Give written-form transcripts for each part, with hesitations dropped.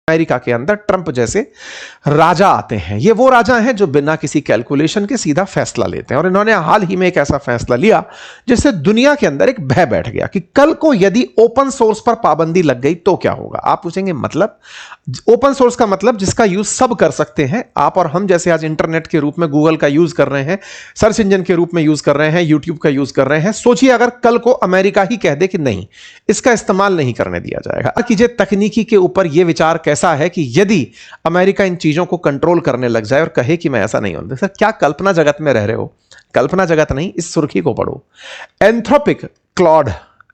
America के अंदर Trump जैसे राजा आते हैं। ये वो राजा हैं जो बिना किसी कैलकुलेशन के सीधा फैसला लेते हैं, और इन्होंने हाल ही में एक ऐसा फैसला लिया जिससे दुनिया के अंदर एक भय बैठ गया कि कल को यदि ओपन सोर्स पर पाबंदी लग गई तो क्या होगा। आप पूछेंगे मतलब, ओपन सोर्स का मतलब जिसका यूज सब कर सकते हैं, आप और हम जैसे आज इंटरनेट के रूप में गूगल का यूज कर रहे हैं, सर्च इंजन के रूप में यूज कर रहे हैं, यूट्यूब का यूज कर रहे हैं। सोचिए अगर कल को अमेरिका ही कह दे कि नहीं, इसका इस्तेमाल नहीं करने दिया जाएगा। कीजिए तकनीकी के ऊपर यह विचार कैसा है कि यदि अमेरिका इन चीजों को कंट्रोल करने लग जाए और कहे कि मैं ऐसा नहीं हूं। सर क्या कल्पना जगत में रह रहे हो? कल्पना जगत नहीं, इस सुर्खी को पढ़ो। एंथ्रोपिक क्लॉड,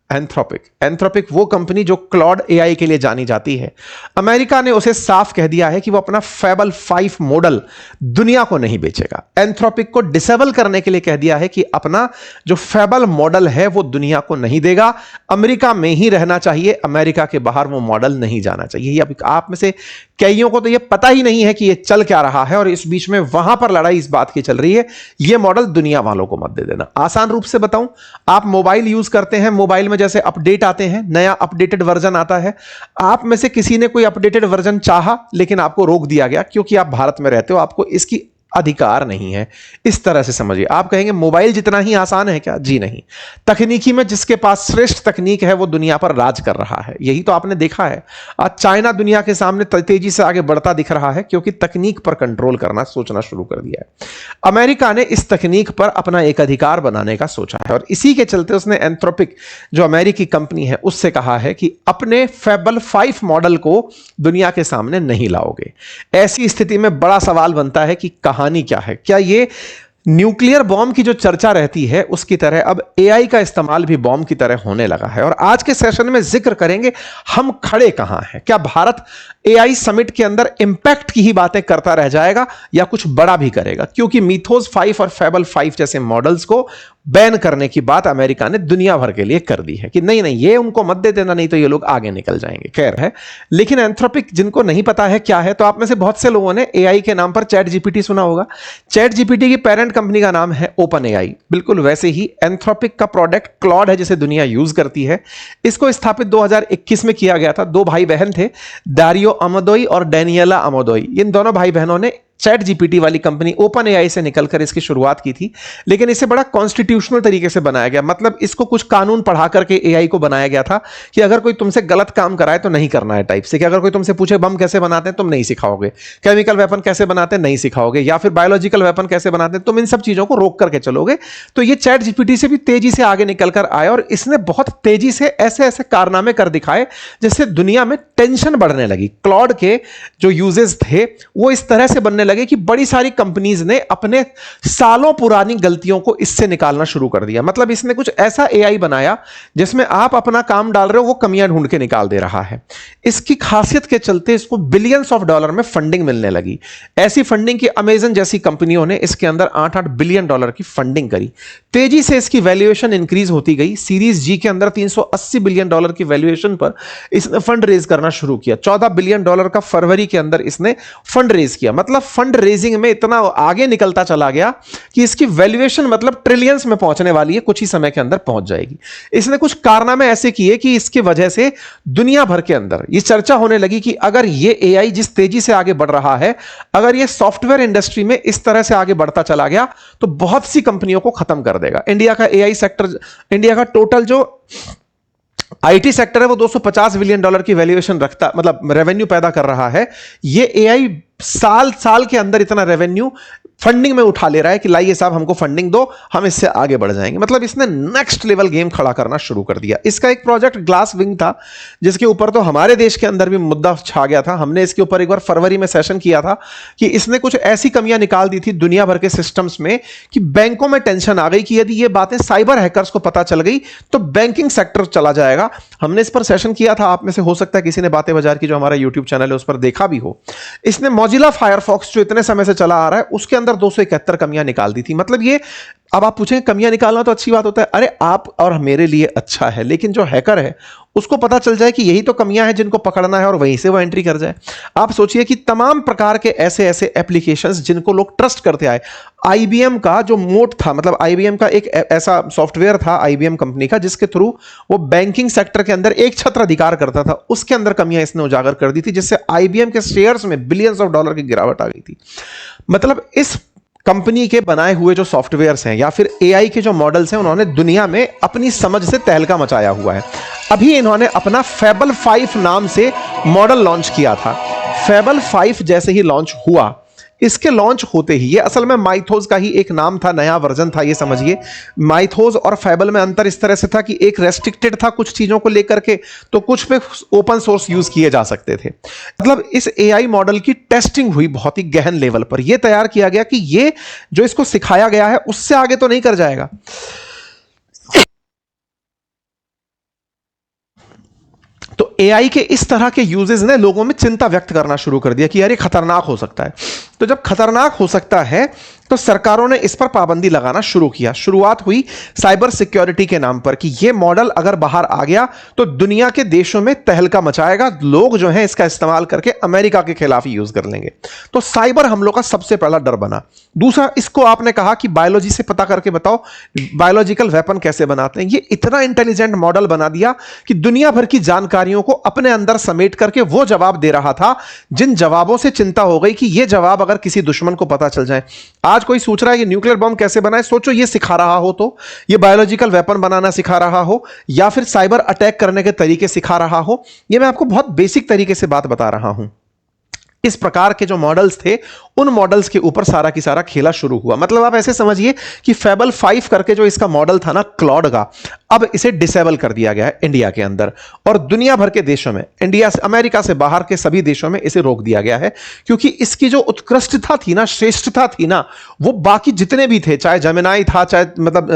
एंथ्रोपिक वो कंपनी जो क्लॉड एआई के लिए जानी जाती है, अमेरिका ने उसे साफ कह दिया है कि वो अपना फेबल 5 मॉडल दुनिया को नहीं बेचेगा। एंथ्रोपिक को डिसेबल करने के लिए कह दिया है कि अपना जो फेबल मॉडल है वो दुनिया को नहीं देगा, अमेरिका में ही रहना चाहिए, अमेरिका के बाहर वो मॉडल नहीं जाना चाहिए। अब आप में से कईयों को तो ये पता ही नहीं है कि ये चल क्या रहा है, और इस बीच में वहां पर लड़ाई इस बात की चल रही है ये मॉडल दुनिया वालों को मत दे देना। आसान रूप से बताऊं, आप मोबाइल यूज करते हैं, मोबाइल में जैसे अपडेट आते हैं, नया अपडेटेड वर्जन आता है, आप में से किसी ने कोई अपडेटेड वर्जन चाहा लेकिन आपको रोक दिया गया क्योंकि आप भारत में रहते हो, आपको इसकी अधिकार नहीं है। इस तरह से समझिए। आप कहेंगे मोबाइल जितना ही आसान है क्या? जी नहीं। तकनीकी में जिसके पास श्रेष्ठ तकनीक है वो दुनिया पर राज कर रहा है। यही तो आपने देखा है, आज चाइना दुनिया के सामने तेजी से आगे बढ़ता दिख रहा है क्योंकि तकनीक पर कंट्रोल करना सोचना शुरू कर दिया है। अमेरिका ने इस तकनीक पर अपना एक अधिकार बनाने का सोचा है, और इसी के चलते उसने एंथ्रोपिक जो अमेरिकी कंपनी है उससे कहा है कि अपने फेबल 5 मॉडल को दुनिया के सामने नहीं लाओगे। ऐसी स्थिति में बड़ा सवाल बनता है कि कहानी क्या है? क्या ये न्यूक्लियर बॉम्ब की जो चर्चा रहती है उसकी तरह अब एआई का इस्तेमाल भी बॉम्ब की तरह होने लगा है? और आज के सेशन में जिक्र करेंगे हम खड़े कहां हैं। क्या भारत एआई समिट के अंदर इंपैक्ट की ही बातें करता रह जाएगा या कुछ बड़ा भी करेगा? क्योंकि मिथोस 5 और फेबल 5 जैसे मॉडल्स को बैन करने की बात अमेरिका ने दुनिया भर के लिए कर दी है कि नहीं नहीं ये उनको मत दे देना, नहीं तो ये लोग आगे निकल जाएंगे। खैर है, लेकिन एंथ्रोपिक जिनको नहीं पता है क्या है, तो आप में से बहुत से लोगों ने एआई के नाम पर चैट जीपीटी सुना होगा। चैट जीपीटी की पेरेंट कंपनी का नाम है ओपन एआई। बिल्कुल वैसे ही एंथ्रोपिक का प्रोडक्ट क्लॉड है जिसे दुनिया यूज करती है। इसको स्थापित 2021 में किया गया था। 2 भाई बहन थे, दारियो अमोदोई और डैनियला अमोदोई। इन दोनों भाई बहनों ने चैट जीपीटी वाली कंपनी ओपन एआई से निकलकर इसकी शुरुआत की थी, लेकिन इसे बड़ा कॉन्स्टिट्यूशनल तरीके से बनाया गया। मतलब इसको कुछ कानून पढ़ा करके एआई को बनाया गया था कि अगर कोई तुमसे गलत काम कराए तो नहीं करना है टाइप से, कि अगर कोई तुमसे पूछे बम कैसे बनाते हैं तुम नहीं सिखाओगे, केमिकल वेपन कैसे बनाते हैं नहीं सिखाओगे, या फिर बायोलॉजिकल वेपन कैसे बनाते हैं, तुम इन सब चीजों को रोक करके चलोगे। तो ये चैट जीपीटी से भी तेजी से आगे निकलकर आया और इसने बहुत तेजी से ऐसे ऐसे कारनामे कर दिखाए जिससे दुनिया में टेंशन बढ़ने लगी। क्लॉड के जो यूजेस थे वो इस तरह से बनने लगे कि बड़ी सारी कंपनीज ने अपने सालों पुरानी गलतियों को इससे निकालना शुरू कर दिया। मतलब इसने कुछ ऐसा एआई बनाया जिसमें आप अपना काम डाल रहे हो, वो कमियां ढूंढ के निकाल दे रहा है। इसकी खासियत के चलते इसको बिलियंस ऑफ डॉलर में फंडिंग मिलने लगी। ऐसी फंडिंग की अमेजन जैसी कंपनियों ने इसके अंदर 8-8 बिलियन डॉलर की फंडिंग करी। तेजी से इसकी वैल्यूएशन इंक्रीज होती गई। सीरीज जी के अंदर 380 बिलियन डॉलर की वैल्यूएशन पर इसने फंड रेज करना शुरू किया। 14 बिलियन डॉलर का फरवरी के अंदर इसने फंड रेज किया। मतलब फंड रेजिंग में इतना आगे निकलता चला गया कि इसकी वैल्यूएशन मतलब ट्रिलियंस में पहुंचने वाली है, कुछ ही समय के अंदर पहुंच जाएगी। इसने कुछ कारनामे ऐसे किए कि इसकी वजह से दुनिया भर के अंदर ये चर्चा होने लगी कि अगर ये एआई जिस तेजी से आगे बढ़ रहा है, अगर ये सॉफ्टवेयर इंडस्ट्री में इस तरह से आगे बढ़ता चला गया तो बहुत सी कंपनियों को खत्म कर देगा। इंडिया का एआई सेक्टर, इंडिया का टोटल जो आईटी सेक्टर है वो 250 बिलियन डॉलर की वैल्यूएशन रखता, मतलब रेवेन्यू पैदा कर रहा है। ये एआई साल के अंदर इतना रेवेन्यू फंडिंग में उठा ले रहा है कि लाइए साहब हमको फंडिंग दो, हम इससे आगे बढ़ जाएंगे। मतलब इसने नेक्स्ट लेवल गेम खड़ा करना शुरू कर दिया। इसका एक प्रोजेक्ट ग्लास विंग था जिसके ऊपर तो हमारे देश के अंदर भी मुद्दा छा गया था। हमने इसके ऊपर एक बार फरवरी में सेशन किया था कि इसने कुछ ऐसी कमियां निकाल दी थी दुनिया भर के सिस्टम्स में कि बैंकों में टेंशन आ गई कि यदि ये बातें साइबर हैकर्स को पता चल गई तो बैंकिंग सेक्टर चला जाएगा। हमने इस पर सेशन किया था। आप में से हो सकता है किसी ने बातें बाजार की जो हमारा यूट्यूब चैनल है उस पर देखा भी हो। इसने मौजिला फायरफॉक्स जो इतने समय से चला आ रहा है उसके अंदर 271 कमियां निकाल दी थी। मतलब ये, अब आप पूछेंगे कमियां निकालना तो अच्छी बात होता है, अरे आप और मेरे लिए अच्छा है, लेकिन जो हैकर है उसको पता चल जाए कि यही तो कमियां हैं जिनको पकड़ना है और वहीं से वो एंट्री कर जाए। आप सोचिए कि तमाम प्रकार के ऐसे ऐसे एप्लीकेशंस जिनको लोग ट्रस्ट करते आए। आईबीएम का जो मोट था, मतलब आईबीएम का एक ऐसा सॉफ्टवेयर था आईबीएम कंपनी का जिसके थ्रू वो बैंकिंग सेक्टर के अंदर एक छत्र अधिकार करता था, उसके अंदर कमियां इसने उजागर कर दी थी, जिससे आईबीएम के शेयर्स में बिलियंस ऑफ डॉलर की गिरावट आ गई थी। मतलब इस कंपनी के बनाए हुए जो सॉफ्टवेयर्स हैं या फिर एआई के जो मॉडल्स हैं, उन्होंने दुनिया में अपनी समझ से तहलका मचाया हुआ है। अभी इन्होंने अपना फेबल 5 नाम से मॉडल लॉन्च किया था। फेबल 5 जैसे ही लॉन्च हुआ, इसके लॉन्च होते ही, ये असल में माइथोस का ही एक नाम था, नया वर्जन था, ये समझिए। माइथोस और फेबल में अंतर इस तरह से था कि एक रेस्ट्रिक्टेड था कुछ चीजों को लेकर के, तो कुछ पे ओपन सोर्स यूज किए जा सकते थे। मतलब इस एआई मॉडल की टेस्टिंग हुई बहुत ही गहन लेवल पर। यह तैयार किया गया कि ये जो इसको सिखाया गया है उससे आगे तो नहीं कर जाएगा। तो एआई के इस तरह के यूजेस ने लोगों में चिंता व्यक्त करना शुरू कर दिया कि यार ये खतरनाक हो सकता है। तो जब खतरनाक हो सकता है तो सरकारों ने इस पर पाबंदी लगाना शुरू किया। शुरुआत हुई साइबर सिक्योरिटी के नाम पर कि ये मॉडल अगर बाहर आ गया तो दुनिया के देशों में तहलका मचाएगा, लोग जो हैं इसका इस्तेमाल करके अमेरिका के खिलाफ ही यूज कर लेंगे। तो साइबर हमलों का सबसे पहला डर बना। दूसरा, इसको आपने कहा कि बायोलॉजी से पता करके बताओ बायोलॉजिकल वेपन कैसे बनाते हैं। ये इतना इंटेलिजेंट मॉडल बना दिया कि दुनिया भर की जानकारियों को अपने अंदर समेट करके वो जवाब दे रहा था जिन जवाबों से चिंता हो गई कि ये जवाब अगर किसी दुश्मन को पता चल जाए। आज कोई सोच रहा है कि न्यूक्लियर बम कैसे बनाए, सोचो ये सिखा रहा हो तो, ये बायोलॉजिकल वेपन बनाना सिखा रहा हो या फिर साइबर अटैक करने के तरीके सिखा रहा हो। ये मैं आपको बहुत बेसिक तरीके से बात बता रहा हूं। इस प्रकार के जो मॉडल्स थे, उन मॉडल्स के ऊपर सारा की सारा खेला शुरू हुआ। मतलब आप ऐसे समझिए कि फेबल 5 करके जो इसका मॉडल था ना क्लॉड का, अब इसे डिसेबल कर दिया गया है इंडिया के अंदर और दुनिया भर के देशों में, इंडिया से, अमेरिका से बाहर के सभी देशों में इसे रोक दिया गया है। क्योंकि इसकी जो उत्कृष्टता थी ना, श्रेष्ठता थी ना, वो बाकी जितने भी थे, चाहे जेमिनाई था, चाहे मतलब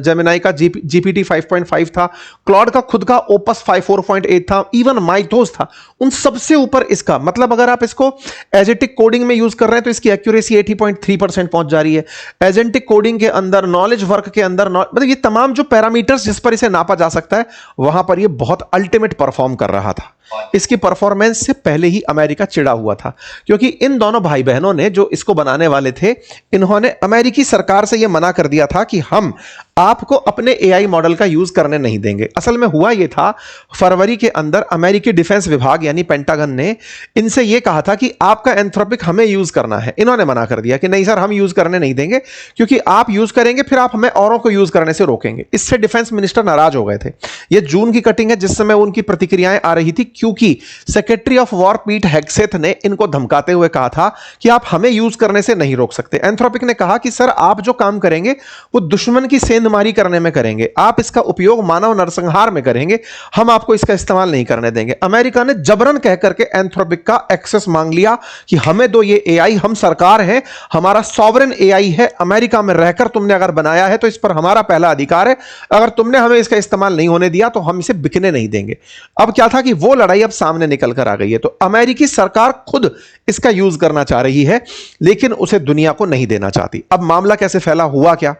जेमिनाई का जीपीटी 5.5 था, क्लॉड का खुद का ओपस 4.8 था, इवन माइथोस था, उन सबसे ऊपर इसका, मतलब अगर आप इसको एजेंटिक कोडिंग में यूज कर रहे हैं तो इसकी एक्यूरेसी 80.3% पहुंच जा रही है। एजेंटिक कोडिंग के अंदर, नॉलेज वर्क के अंदर, मतलब ये तमाम जो पैरामीटर्स जिस पर इसे नापा जा सकता है, वहां पर ये बहुत अल्टीमेट परफॉर्म कर रहा था। इसकी परफॉर्मेंस से पहले ही अमेरिका चिढ़ा हुआ था, क्योंकि इन दोनों भाई बहनों ने, जो इसको बनाने वाले थे, इन्होंने अमेरिकी सरकार से यह मना कर दिया था कि हम आपको अपने एआई मॉडल का यूज करने नहीं देंगे। असल में हुआ यह था, फरवरी के अंदर अमेरिकी डिफेंस विभाग यानी पेंटागन ने इनसे यह कहा था कि आपका एंथ्रोपिक हमें यूज करना है। इन्होंने मना कर दिया कि नहीं सर, हम यूज करने नहीं देंगे, क्योंकि आप यूज करेंगे फिर आप हमें औरों को यूज करने से रोकेंगे। इससे डिफेंस मिनिस्टर नाराज हो गए थे। यह जून की कटिंग है जिस समय उनकी प्रतिक्रियाएं आ रही थी, क्योंकि सेक्रेटरी ऑफ वॉर पीट हेग्सेथ ने इनको धमकाते हुए कहा था कि आप हमें यूज करने से नहीं रोक सकते। एंथ्रोपिक ने कहा कि सर, आप जो काम करेंगे वो दुश्मन की सेंधमारी करने में करेंगे, आप इसका उपयोग मानव नरसंहार में करेंगे, हम आपको इसका इस्तेमाल नहीं करने देंगे। अमेरिका ने जबरन कह करके एंथ्रोपिक का एक्सेस मांग लिया कि हमें दो ये एआई, हम सरकार है, हमारा सॉवरेन एआई है, अमेरिका में रहकर तुमने अगर बनाया है तो इस पर हमारा पहला अधिकार है, अगर तुमने हमें इसका इस्तेमाल नहीं होने दिया तो हम इसे बिकने नहीं देंगे। अब क्या था कि वो लड़ाई अब सामने निकल कर आ गई है। तो अमेरिकी सरकार खुद इसका यूज करना चाह रही है, लेकिन उसे दुनिया को नहीं देना चाहती। अब मामला कैसे फैला, हुआ क्या?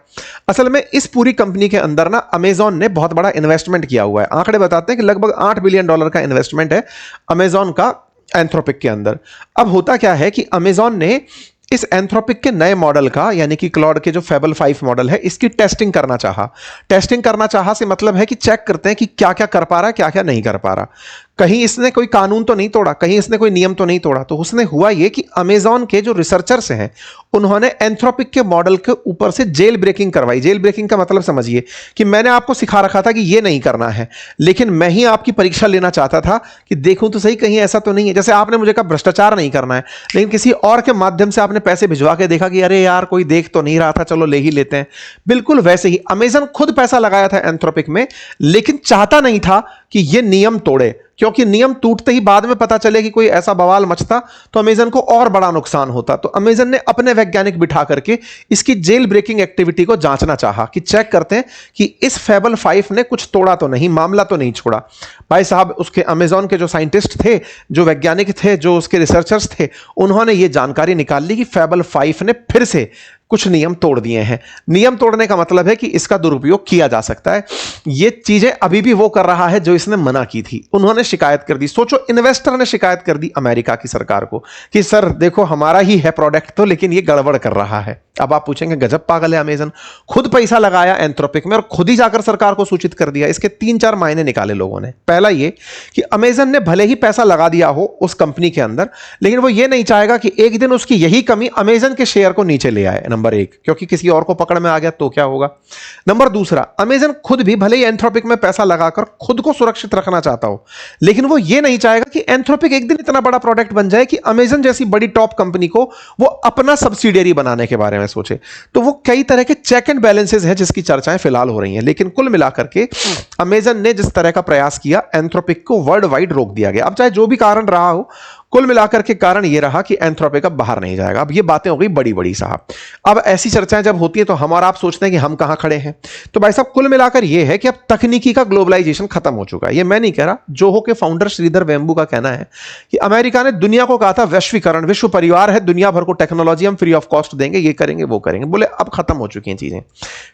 असल में इस पूरी कंपनी के अंदर ना अमेज़न ने बहुत बड़ा इन्वेस्टमेंट किया हुआ है। आंकड़े बताते हैं कि लगभग $8 बिलियन का इन्वेस्टमेंट है अमेज़न का एंथ्रोपिक के अंदर। अब होता क्या है कि अमेज़न ने इस एंथ्रोपिक के नए मॉडल का, यानी कि क्लॉड के जो फेबल 5 मॉडल है, इसकी टेस्टिंग करना चाहा। टेस्टिंग करना चाहा से मतलब है कि चेक करते हैं कि क्या क्या कर पा रहा है, क्या क्या नहीं कर पा रहा, कहीं इसने कोई कानून तो नहीं तोड़ा, कहीं इसने कोई नियम तो नहीं तोड़ा। तो उसने हुआ ये कि अमेज़न के जो रिसर्चर्स हैं, उन्होंने एंथ्रोपिक के मॉडल के ऊपर से जेल ब्रेकिंग करवाई। जेल ब्रेकिंग का मतलब समझिए कि मैंने आपको सिखा रखा था कि ये नहीं करना है, लेकिन मैं ही आपकी परीक्षा लेना चाहता था कि देखूं तो सही कहीं ऐसा तो नहीं है। जैसे आपने मुझे कहा भ्रष्टाचार नहीं करना है, लेकिन किसी और के माध्यम से आपने पैसे भिजवा के देखा कि अरे यार कोई देख तो नहीं रहा था, चलो ले ही लेते हैं। बिल्कुल वैसे ही अमेज़न खुद पैसा लगाया था एंथ्रोपिक में, लेकिन चाहता नहीं था कि ये नियम तोड़े, क्योंकि नियम टूटते ही बाद में पता चले कि कोई ऐसा बवाल मचता तो अमेज़न को और बड़ा नुकसान होता। तो अमेज़न ने अपने वैज्ञानिक बिठा करके इसकी जेल ब्रेकिंग एक्टिविटी को जांचना चाहा कि चेक करते हैं कि इस फेबल 5 ने कुछ तोड़ा तो नहीं, मामला तो नहीं छोड़ा। भाई साहब, उसके अमेज़न के जो साइंटिस्ट थे, जो वैज्ञानिक थे, जो उसके रिसर्चर्स थे, उन्होंने ये जानकारी निकाल ली कि फेबल 5 ने फिर से कुछ नियम तोड़ दिए हैं। नियम तोड़ने का मतलब है कि इसका दुरुपयोग किया जा सकता है। ये चीजें अभी भी वो कर रहा है जो इसने मना की थी। उन्होंने शिकायत कर दी, सोचो इन्वेस्टर ने शिकायत कर दी अमेरिका की सरकार को कि सर देखो हमारा ही है प्रोडक्ट तो, लेकिन ये गड़बड़ कर रहा है। अब आप पूछेंगे गजब पागल है अमेजन, खुद पैसा लगाया एंथ्रोपिक में और खुद ही जाकर सरकार को सूचित कर दिया। इसके 3-4 मायने निकाले लोगों ने। पहला ये कि अमेजन ने भले ही पैसा लगा दिया हो उस कंपनी के अंदर, लेकिन वो ये नहीं चाहेगा कि एक दिन उसकी यही कमी अमेजन के शेयर को नीचे ले आए, नंबर एक, क्योंकि किसी और को पकड़ में आ गया तो क्या होगा। नंबर दूसरा, अमेजन खुद भी भले ही एंथ्रोपिक में पैसा लगाकर खुद को सुरक्षित रखना चाहता हो, लेकिन वो ये नहीं चाहेगा कि एंथ्रोपिक एक दिन इतना बड़ा प्रोडक्ट बन जाए कि अमेजन जैसी बड़ी टॉप कंपनी को वो अपना सब्सिडियरी बनाने के बारे में सोचे। तो वो कई तरह के चेक एंड बैलेंसेस हैं जिसकी चर्चाएं फिलहाल हो रही हैं, लेकिन कुल मिलाकर के अमेजन ने जिस तरह का प्रयास किया, एंथ्रोपिक को वर्ल्ड वाइड रोक दिया गया। अब चाहे जो भी कारण रहा हो, कुल मिलाकर के कारण यह रहा कि एंथ्रोपिक अब बाहर नहीं जाएगा। अब ये बातें हो गई बड़ी बड़ी साहब। अब ऐसी चर्चाएं जब होती है तो हम और आप सोचते हैं कि हम कहां खड़े हैं। तो भाई साहब कुल मिलाकर यह है कि अब तकनीकी का ग्लोबलाइजेशन खत्म हो चुका है। ये मैं नहीं कह रहा, जोहो के फाउंडर श्रीधर वेम्बू का कहना है कि अमेरिका ने दुनिया को कहा था वैश्वीकरण, विश्व परिवार है, दुनिया भर को टेक्नोलॉजी हम फ्री ऑफ कॉस्ट देंगे, ये करेंगे वो करेंगे। बोले अब खत्म हो चुकी हैं चीजें।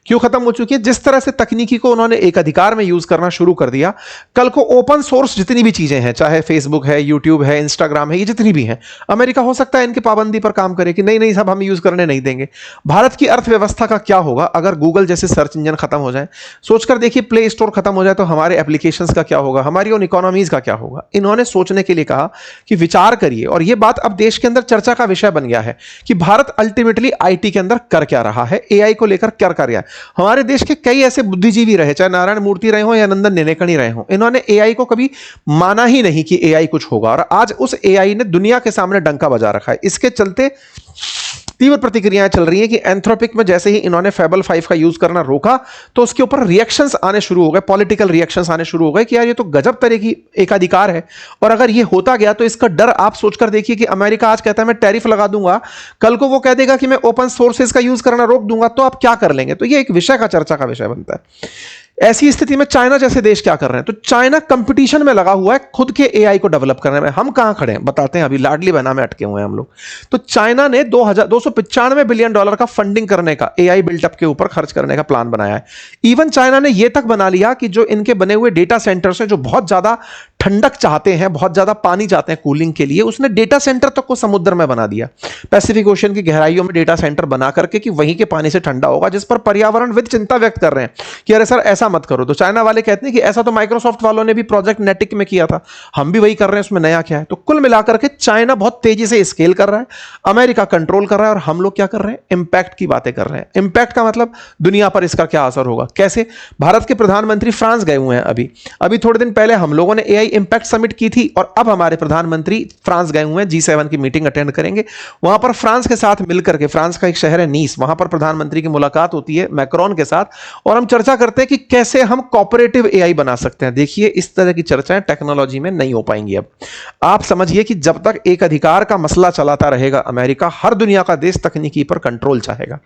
क्यों खत्म हो चुकी है? जिस तरह से तकनीकी को उन्होंने एक अधिकार में यूज करना शुरू कर दिया, कल को ओपन सोर्स जितनी भी चीजें हैं, चाहे फेसबुक है, यूट्यूब है, इंस्टाग्राम है, ये जितनी भी हैं, अमेरिका हो सकता है इनकी पाबंदी पर काम करे कि नहीं नहीं साहब हम यूज करने नहीं देंगे। भारत की अर्थव्यवस्था का क्या होगा अगर गूगल जैसे सर्च इंजन खत्म हो जाए? सोचकर देखिए, प्ले स्टोर खत्म हो जाए तो हमारे एप्लीकेशंस का क्या होगा, हमारी उन इकोनॉमीज का क्या होगा? इन्होंने सोचने के लिए कहा कि विचार करिए, और यह बात अब देश के अंदर चर्चा का विषय बन गया है कि भारत अल्टीमेटली आईटी के अंदर कर क्या रहा है, एआई को लेकर क्या कर रहा है। हमारे देश के कई ऐसे बुद्धिजीवी रहे, चाहे नारायण मूर्ति रहे हो या नंदन नीलेकणी रहे हो, इन्होंने एआई को कभी माना ही नहीं कि एआई कुछ होगा, और आज उस एआई ने दुनिया के सामने डंका बजा रखा है। इसके चलते तीव्र प्रतिक्रियाएं चल रही हैं कि एंथ्रोपिक में जैसे ही इन्होंने फेबल 5 का यूज करना रोका तो उसके ऊपर रिएक्शंस आने शुरू हो गए, पॉलिटिकल रिएक्शंस आने शुरू हो गए कि यार ये तो गजब तरह की एक अधिकार है। और अगर ये होता गया तो इसका डर आप सोचकर देखिए कि अमेरिका आज कहता है मैं टैरिफ लगा दूंगा, कल को वो कह देगा कि मैं ओपन सोर्सेज का यूज करना रोक दूंगा, तो आप क्या कर लेंगे? तो ये एक विषय का चर्चा का विषय बनता है। ऐसी स्थिति में चाइना जैसे देश क्या कर रहे हैं? तो चाइना कंपटीशन में लगा हुआ है खुद के एआई को डेवलप करने में। हम कहां खड़े हैं बताते हैं, अभी लाडली बहना में अटके हुए हैं हम लोग। तो चाइना ने $295 बिलियन का फंडिंग करने का, एआई बिल्टअप के ऊपर खर्च करने का प्लान बनाया है। इवन चाइना ने यह तक बना लिया कि जो इनके बने हुए डेटा सेंटर्स हैं, जो बहुत ज्यादा ठंडक चाहते हैं, बहुत ज्यादा पानी चाहते हैं कूलिंग के लिए, उसने डेटा सेंटर तक को समुद्र में बना दिया, पैसिफिक ओशन की गहराइयों में डेटा सेंटर बना करके कि वहीं के पानी से ठंडा होगा, जिस पर पर्यावरणविद चिंता व्यक्त कर रहे हैं कि अरे सर ऐसा मत करो। तो चाइना वाले कहते हैं कि ऐसा तो माइक्रोसॉफ्ट वालों ने भी प्रोजेक्ट नेटिक में किया था, हम भी वही कर रहे हैं, उसमें नया क्या है? तो कुल मिलाकर के चाइना बहुत तेजी से स्केल कर रहा है, अमेरिका कंट्रोल कर रहा है, और हम लोग क्या कर रहे हैं? इंपैक्ट की बातें कर रहे हैं। इंपैक्ट का मतलब दुनिया पर इसका क्या असर होगा, कैसे? भारत के प्रधानमंत्री फ्रांस गए हुए हैं अभी थोड़े दिन पहले हम लोगों ने एआई इंपैक्ट समिट की थी, और अब हमारे प्रधानमंत्री फ्रांस गए हुए हैं, G7 की मीटिंग अटेंड करेंगे। वहां पर फ्रांस के साथ मिलकर के, फ्रांस का एक शहर है नीस, वहां पर प्रधानमंत्री की मुलाकात होती है मैक्रोन के साथ, और हम चर्चा करते हैं कि कैसे हम कॉपरेटिव एआई बना सकते हैं। देखिए इस तरह की चर्चाएं टेक्नोलॉजी में नहीं हो पाएंगी। अब आप समझिए कि जब तक एक अधिकार का मसला चलाता रहेगा अमेरिका, हर दुनिया का देश तकनीकी पर कंट्रोल चाहेगा।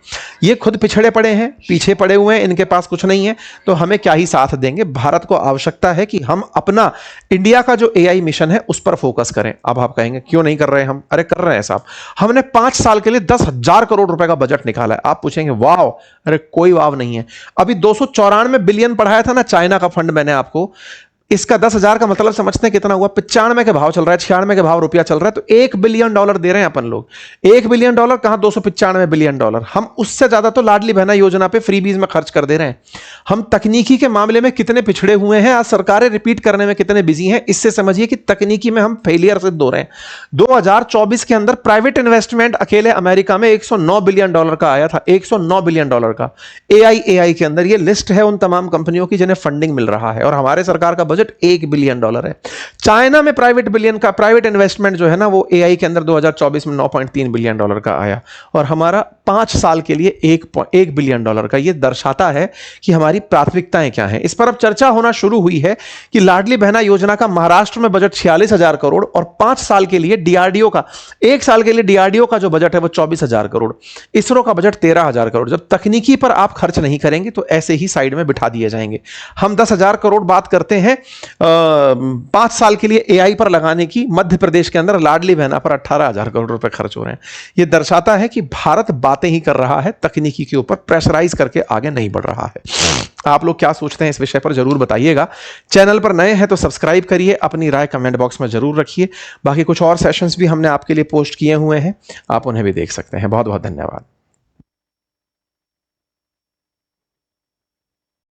ये खुद पिछड़े पड़े हैं, पीछे पड़े हुए हैं, इनके पास कुछ नहीं है, तो हमें क्या ही साथ देंगे। भारत को आवश्यकता है कि हम अपना इंडिया का जो एआई मिशन है उस पर फोकस करें। अब आप कहेंगे क्यों नहीं कर रहे हम? अरे कर रहे हैं साहब, हमने 5 साल के लिए 10,000 करोड़ रुपए का बजट निकाला है। आप पूछेंगे वाव, अरे कोई वाव नहीं है। अभी 294 बिलियन पढ़ाया था ना चाइना का फंड मैंने आपको, इसका 10,000 का मतलब समझते हैं कितना हुआ? 95 के भाव चल रहा है, 96 के भाव रुपया चल रहा है, तो $1 बिलियन दे रहे हैं अपन लोग। $1 बिलियन कहां, $295 बिलियन। हम उससे ज्यादा तो लाडली बहना योजना पे फ्रीबीज में खर्च कर दे रहे हैं। हम तकनीकी के मामले में कितने पिछड़े हुए हैं, आज सरकारें रिपीट करने में कितने बिजी हैं, इससे समझिए कि तकनीकी में हम फेलियर सिद्ध हो रहे हैं। 2024 के अंदर प्राइवेट इन्वेस्टमेंट अकेले अमेरिका में $109 बिलियन का आया था, $109 बिलियन का। एआई के अंदर ये लिस्ट है उन तमाम कंपनियों की जिन्हें फंडिंग मिल रहा है, और हमारे सरकार का बजट $1 बिलियन है। चाइना में प्राइवेट इन्वेस्टमेंट जो है ना, वो एआई के अंदर 2024 में $9.3 बिलियन का आया, और हमारा 5 साल के लिए $1 बिलियन का। ये दर्शाता है कि हमारी प्राथमिकताएं क्या हैं। इस पर अब चर्चा होना शुरू हुई है कि लाडली बहना योजना का महाराष्ट्र में बजट 46,000 करोड़, और 5 साल के लिए डीआरडीओ का, 1 साल के लिए डीआरडीओ का जो बजट है वो 24,000 करोड़, इसरो का बजट 13,000 करोड़। जब तकनीकी पर आप खर्च नहीं करेंगे तो ऐसे ही साइड में बिठा दिए जाएंगे। हम 10,000 करोड़ बात करते हैं 5 साल के लिए AI पर लगाने की मध्य प्रदेश के अंदर लाडली बहना पर 18,000 करोड़ रुपए खर्च हो रहे हैं। यह दर्शाता है कि भारत बातें ही कर रहा है, तकनीकी के ऊपर प्रेशराइज करके आगे नहीं बढ़ रहा है। आप लोग क्या सोचते हैं इस विषय पर जरूर बताइएगा। चैनल पर नए हैं तो सब्सक्राइब करिए, अपनी राय कमेंट बॉक्स में जरूर रखिए। बाकी कुछ और सेशंस भी हमने आपके लिए पोस्ट किए हुए हैं, आप उन्हें भी देख सकते हैं। बहुत बहुत धन्यवाद।